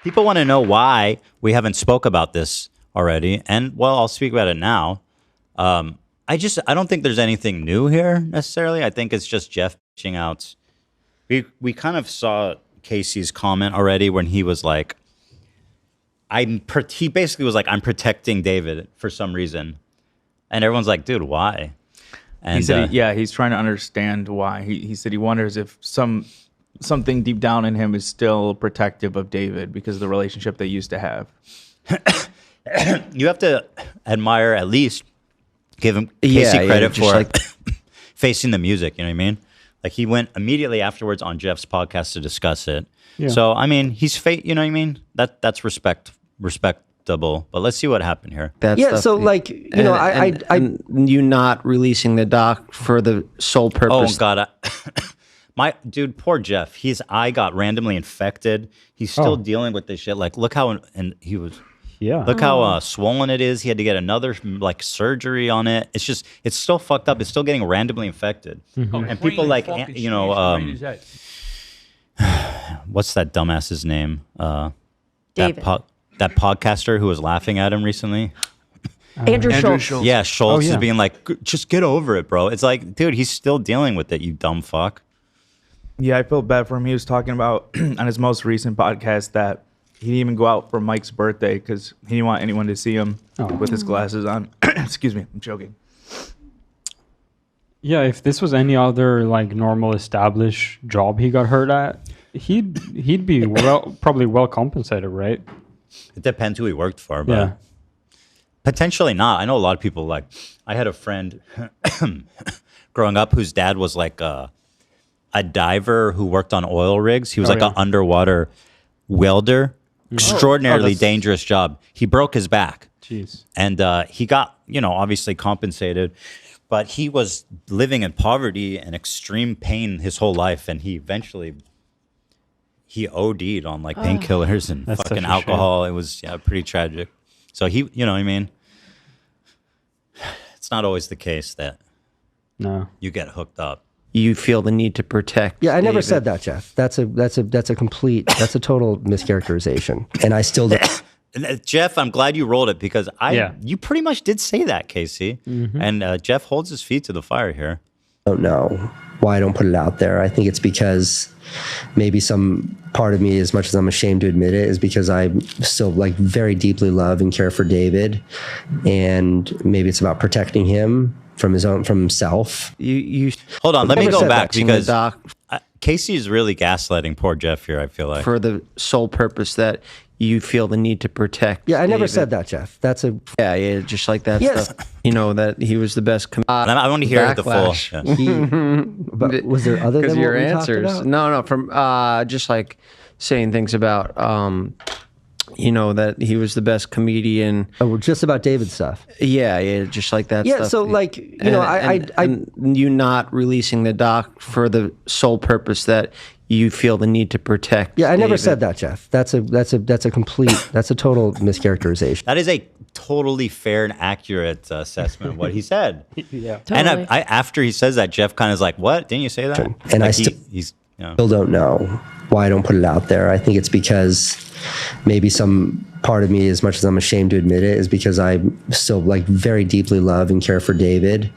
People want to know why we haven't spoke about this already, and well, I'll speak about it now. I don't think there's anything new here necessarily. I think it's just Jeff pitching out. We kind of saw Casey's comment already when he was like, he basically was like, I'm protecting David for some reason, and everyone's like, dude, why? And he said, he's trying to understand why. He said he wonders if something deep down in him is still protective of David because of the relationship they used to have. You have to admire, at least give him Casey credit for like facing the music. You know what I mean? Like he went immediately afterwards on Jeff's podcast to discuss it. Yeah. So I mean, he's you know what I mean? That's respectable. But let's see what happened here. So like you not releasing the doc for the sole purpose. Oh God. My dude, poor Jeff. His eye got randomly infected. He's still dealing with this shit. Like, look how look how swollen it is. He had to get another like surgery on it. It's still fucked up. It's still getting randomly infected. Mm-hmm. And people like what's that dumbass's name? David. That podcaster who was laughing at him recently. Andrew Schultz. Yeah, Schultz is being like, just get over it, bro. It's like, dude, he's still dealing with it. You dumb fuck. Yeah, I feel bad for him. He was talking about on his most recent podcast that he didn't even go out for Mike's birthday because he didn't want anyone to see him with his glasses on. Excuse me, I'm joking. Yeah, if this was any other like normal established job he got hurt at, he'd be probably well compensated, right? It depends who he worked for, but potentially not. I know a lot of people like. I had a friend growing up whose dad was like a diver who worked on oil rigs. He was an underwater welder. Extraordinarily dangerous job. He broke his back. Jeez. And he got, obviously compensated, but he was living in poverty and extreme pain his whole life. And he eventually, OD'd on like painkillers and fucking alcohol. It was pretty tragic. So he, you know what I mean? It's not always the case that you get hooked up. You feel the need to protect. Yeah, I never said that, Jeff. That's a total mischaracterization. And I still don't. Jeff, I'm glad you rolled it because you pretty much did say that, Casey. Mm-hmm. And Jeff holds his feet to the fire here. I don't know why I don't put it out there. I think it's because maybe some part of me, as much as I'm ashamed to admit it, is because I still like very deeply love and care for David. And maybe it's about protecting him from himself. You hold on, let me go back because Casey is really gaslighting poor Jeff here, I feel like. For the sole purpose that you feel the need to protect. Yeah, I never said that, Jeff. That's a just like that stuff. That he was the best. I want to hear the full. But was there other than your what we answers? talked about? No, from just like saying things about that he was the best comedian. Oh, just about David stuff. Yeah, just like that. Yeah, stuff. so like and you not releasing the doc for the sole purpose that you feel the need to protect. Yeah, I never David. said that, Jeff. That's a total mischaracterization. That is a totally fair and accurate assessment of what he said. Yeah, totally. And after he says that, Jeff kind of is like, "What? Didn't you say that?" And like he's still don't know why I don't put it out there. I think it's because maybe some part of me, as much as I'm ashamed to admit it, is because I still like very deeply love and care for David,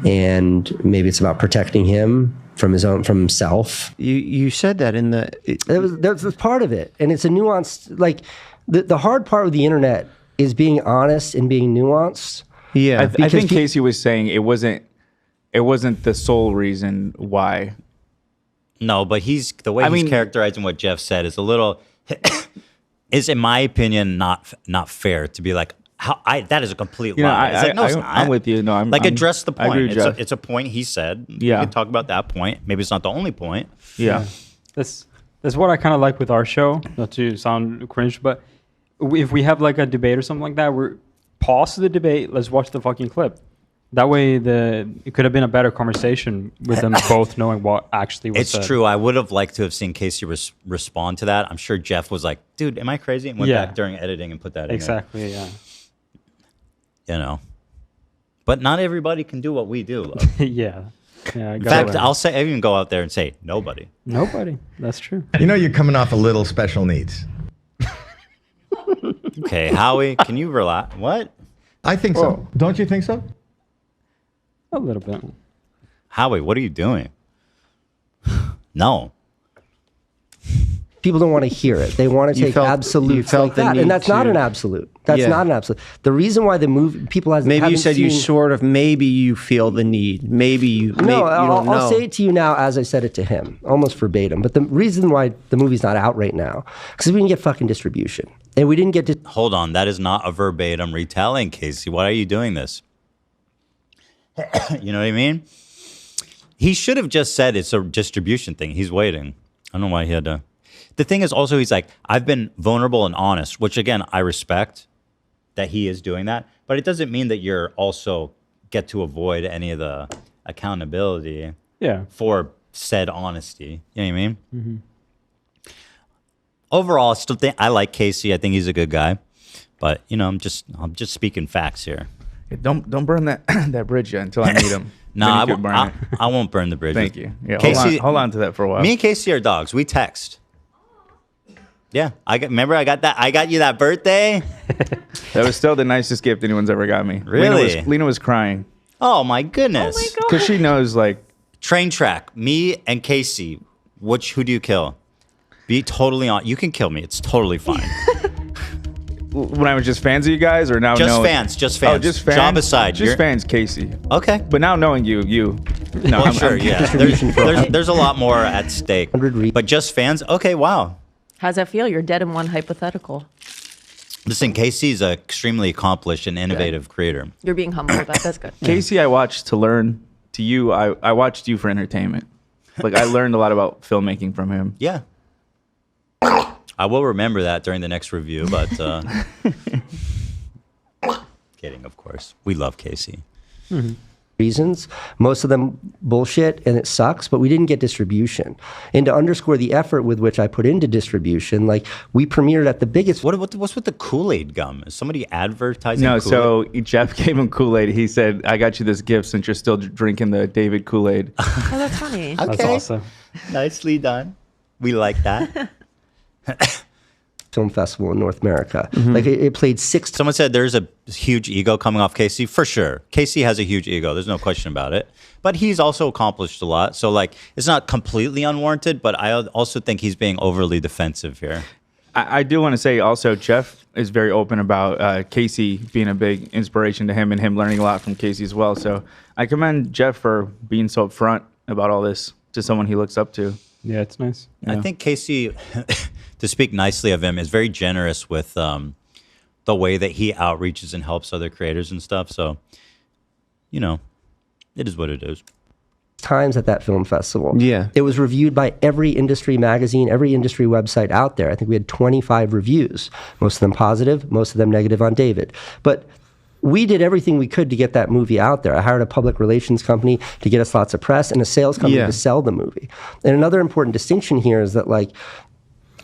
and maybe it's about protecting him from himself. You said that in the that's part of it, and it's a nuanced. Like the hard part of the internet is being honest and being nuanced. Yeah, I think Casey was saying it wasn't the sole reason why. No, but he's characterizing what Jeff said is a little is, in my opinion, not fair to be like. That is a complete lie. It's like, no, it's not. I'm with you. No, I'm address the point. I agree, Jeff. It's a point he said. Yeah. We can talk about that point. Maybe it's not the only point. Yeah. That's what I kind of like with our show. Not to sound cringe, but if we have like a debate or something like that, we're pause the debate. Let's watch the fucking clip. That way, it could have been a better conversation with them both knowing what actually was said. It's true. I would have liked to have seen Casey respond to that. I'm sure Jeff was like, "Dude, am I crazy?" and went back during editing and put that in. Exactly. Yeah. But not everybody can do what we do. Yeah. In fact, I even go out there and say nobody. Nobody. That's true. You're coming off a little special needs. Okay, Howie, can you relax? What? I think so. Don't you think so? A little bit. Howie, what are you doing? No. People don't want to hear it. They want to take absolutes like that, and that's not an absolute. That's not an absolute. The reason why the movie people hasn't Maybe you said seen, you sort of, maybe you feel the need. Maybe you. No, I'll I'll say it to you now as I said it to him, almost verbatim. But the reason why the movie's not out right now, because we didn't get fucking distribution, and we didn't get to. Hold on, that is not a verbatim retelling, Casey. Why are you doing this? You know what I mean? He should have just said it's a distribution thing. He's waiting. I don't know why he had to. The thing is also, he's like, I've been vulnerable and honest, which again, I respect that he is doing that. But it doesn't mean that you're also get to avoid any of the accountability for said honesty. You know what I mean? Mm-hmm. Overall, I still think I like Casey. I think he's a good guy. But, you know, I'm just speaking facts here. Yeah, don't burn that that bridge yet until I meet him. No, I won't burn the bridge. Thank you. Yeah, Casey, hold on to that for a while. Me and Casey are dogs. We text. Yeah, remember I got you that birthday. That was still the nicest gift anyone's ever got me. Really? Lena was crying. Oh my goodness. Oh my God. Because she knows, like, Train track. Me and Casey. Who do you kill? Be totally on. You can kill me. It's totally fine. when I was just fans of you guys, or now Just knowing? fans. Just fans. Oh, just fans. Job aside. Just fans, Casey. Okay. But now knowing you. No, Well, sure. Yeah. There's a lot more at stake. 100 But just fans. Okay. Wow. How's that feel? You're dead in one hypothetical. Listen, Casey's an extremely accomplished and innovative creator. You're being humble about that. That's good. Casey, I watched to learn. To you, I watched you for entertainment. Like, I learned a lot about filmmaking from him. Yeah. I will remember that during the next review, but kidding, of course. We love Casey. Mm-hmm. Reasons, most of them bullshit, and it sucks, but we didn't get distribution. And to underscore the effort with which I put into distribution, like, we premiered at the biggest. What's with the Kool-Aid gum? Is somebody advertising No, Kool-Aid? so Jeff gave him Kool-Aid. He said, I got you this gift since you're still drinking the David Kool-Aid. Oh, that's funny. That's awesome. Nicely done. We like that. Film festival in North America. Mm-hmm. Like, it played 6 Someone said there's a huge ego coming off Casey. For sure. Casey has a huge ego. There's no question about it. But he's also accomplished a lot. So, like, it's not completely unwarranted, but I also think he's being overly defensive here. I do want to say also, Jeff is very open about Casey being a big inspiration to him and him learning a lot from Casey as well. So I commend Jeff for being so upfront about all this to someone he looks up to. Yeah, it's nice. I think Casey, to speak nicely of him, is very generous with the way that he outreaches and helps other creators and stuff. So, you know, it is what it is. times at that film festival. Yeah. It was reviewed by every industry magazine, every industry website out there. I think we had 25 reviews, most of them positive, most of them negative on David. But we did everything we could to get that movie out there. I hired a public relations company to get us lots of press and a sales company to sell the movie. And another important distinction here is that, like,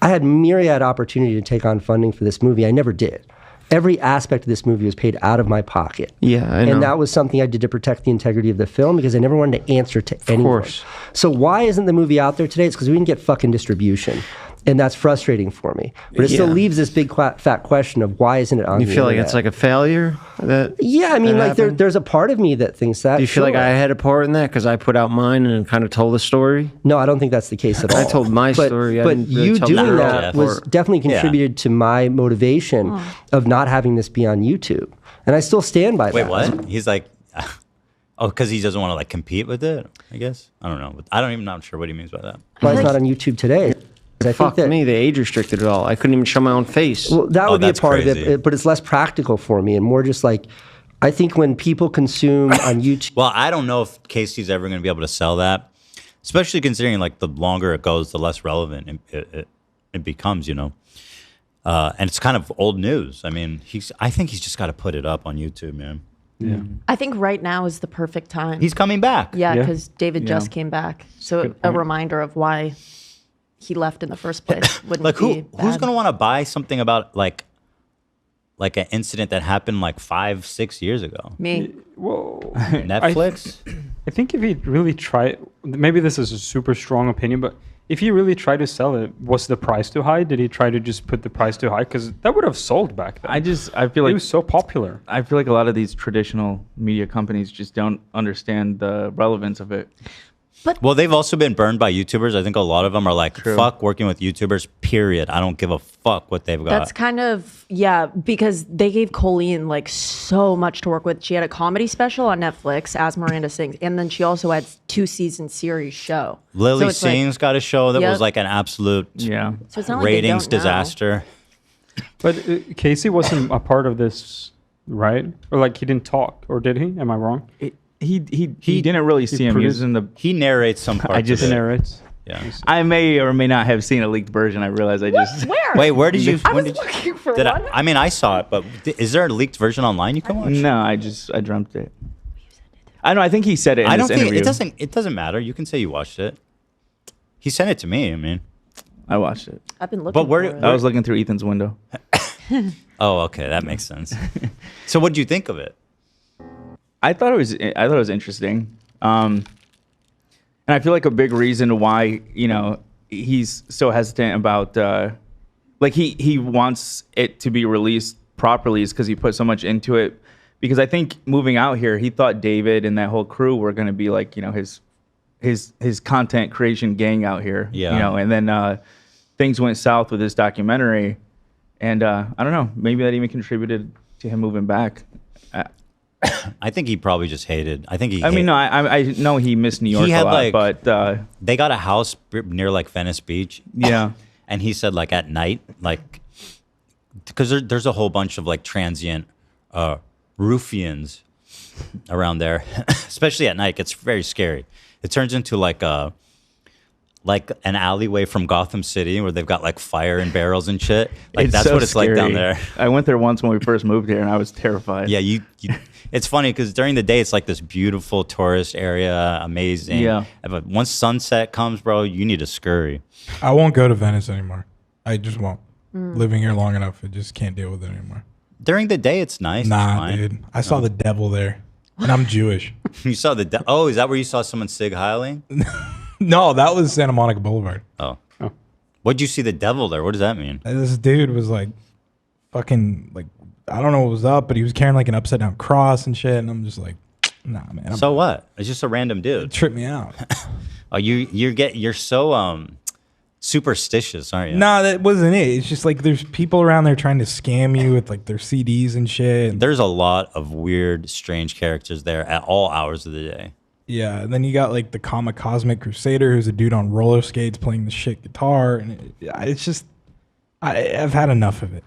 I had myriad opportunity to take on funding for this movie. I never did. Every aspect of this movie was paid out of my pocket. Yeah, I know. And that was something I did to protect the integrity of the film because I never wanted to answer to anyone. Of course. So why isn't the movie out there today? It's because we didn't get fucking distribution. And that's frustrating for me. But it still leaves this big fat question of why isn't it on the You feel like internet? it's like a failure? Yeah, I mean, like there's a part of me that thinks that. Do you feel like I had a part in that because I put out mine and kind of told the story? No, I don't think that's the case at all. I told my story. I But didn't really you tell doing the girl that part. was definitely contributed to my motivation of not having this be on YouTube. And I still stand by that. Wait, what? He's like, oh, because he doesn't want to like compete with it, I guess. I don't know. I'm not sure what he means by that. Why it's not on YouTube today? I Fuck think that, me, they age restricted it all. I couldn't even show my own face. Well, that would be a that's part of crazy. it, but it's less practical for me and more just like, I think when people consume on YouTube. Well, I don't know if Casey's ever going to be able to sell that, especially considering like the longer it goes, the less relevant it becomes, you know. And it's kind of old news. I mean, I think he's just got to put it up on YouTube, man. Yeah. I think right now is the perfect time. He's coming back. Yeah, Yeah. because David just came back. So a reminder of why he left in the first place wouldn't Like be bad. who's going to want to buy something about like an incident that happened like 5-6 years ago? Me. Whoa. Netflix? I think if he really tried, maybe this is a super strong opinion, but if he really tried to sell it, was the price too high? Did he try to just put the price too high? Because that would have sold back then. I feel like it was so popular. I feel like a lot of these traditional media companies just don't understand the relevance of it. Well, they've also been burned by YouTubers. I think a lot of them are like, fuck working with YouTubers, period. I don't give a fuck what they've got. That's kind of, yeah, because they gave Colleen like so much to work with. She had a comedy special on Netflix, As Miranda Sings, and then she also had 2-season series show. Lily So it's Singh's got a show that Yep. was like an absolute Yeah. So it's not like they ratings don't know. disaster. But Casey wasn't a part of this, right? Or like he didn't talk, or did he? Am I wrong? He didn't really see him. He was in the. He narrates some parts. I just of it. Narrates. Yeah. I may or may not have seen a leaked version. I realize I just. Where? Wait, where did you? I when was did you- looking for Did one. I mean, I saw it, but is there a leaked version online you can watch? No, I dreamt it. I know. I think he said it in I don't this think interview. it doesn't matter. You can say you watched it. He sent it to me. I mean, I watched it. I've been looking But where- for it. I was looking through Ethan's window. oh, okay, that makes sense. So, what did you think of it? I thought it was interesting, and I feel like a big reason why he's so hesitant about like he wants it to be released properly is because he put so much into it. Because I think moving out here, he thought David and that whole crew were going to be like his content creation gang out here. Yeah. And then things went south with this documentary, and I don't know, maybe that even contributed to him moving back. I think he probably just hated. I think he. I mean, no, I know he missed New York He a had, lot, like- but They got a house near like Venice Beach. yeah, And he said like at night, like, because there's a whole bunch of like transient ruffians around there, especially at night. It gets very scary. It turns into like an alleyway from Gotham City where they've got like fire and barrels and shit. Like that's so what it's like down scary. there. I went there once when we first moved here, and I was terrified. Yeah, you it's funny because during the day it's like this beautiful tourist area, amazing. Yeah. But once sunset comes, bro, you need to scurry. I won't go to Venice anymore. I just won't. Living here long enough, I just can't deal with it anymore. During the day, it's nice. Nah, it's fine. dude. I saw the devil there, and I'm Jewish. You saw oh, is that where you saw someone sig heiling? No, that was Santa Monica Boulevard. Oh. What'd you see the devil there? What does that mean? And this dude was like, fucking like, I don't know what was up, but he was carrying like an upside down cross and shit, and I'm just like, nah, man. So what? It's just a random It dude. tripped me out. Oh, you're so superstitious, aren't you? Nah, that wasn't it. It's just like there's people around there trying to scam you with like their CDs and shit. And There's a lot of weird, strange characters there at all hours of the day. yeah, and then you got like the Cosmic Crusader, who's a dude on roller skates playing the shit guitar, and it's just, I've had enough of it.